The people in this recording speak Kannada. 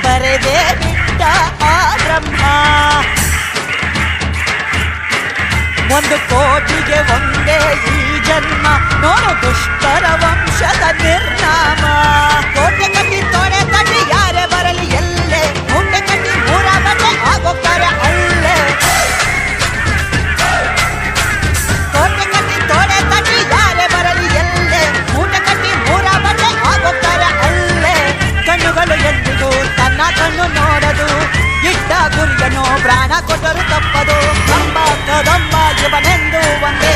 ಬರೆದೇ ಬಿಟ್ಟ ಆ ಬ್ರಹ್ಮ. 1 ಕೋಟಿಗೆ ಒಂದೇ ಈ ಜನ್ಮ, ನೋಡು ದುಷ್ಟರ ವಂಶದ ನಿರ್ನಾಮ. ಕೋಟೆ ಕಟ್ಟಿ ತೊಡೆ ಕಟ್ಟಿ ಯಾರೇ ಬರಲಿ ಎಲ್ಲೇ, ಮೂಟೆ ಕಟ್ಟಿ ಮೂರ ಬಟ್ಟೆ ಆಗೋಗ್ತಾರೆ ಅಲ್ಲೇ. ಕೋಟೆ ಕಟ್ಟಿ ತೊಡೆ ಕಟ್ಟಿ ಯಾರೇ ಬರಲಿ ಎಲ್ಲೇ, ಮೂಟೆ ಕಟ್ಟಿ ಮೂರ ಬಟ್ಟೆ ಆಗೋಗ್ತಾರೆ ಅಲ್ಲೇ. ಕಣ್ಣುಗಳು ಎಂದಿಗೂ ತನ್ನ ಕಣ್ಣು ನೋಡದು, ಇಟ್ಟ ಗುರಿಯನ್ನು ಪ್ರಾಣ ಕೊಟ್ಟರು ತಪ್ಪದು. ಕಂಬ ಕದಂಬ ಇವನೆಂದು ಒಂದೇ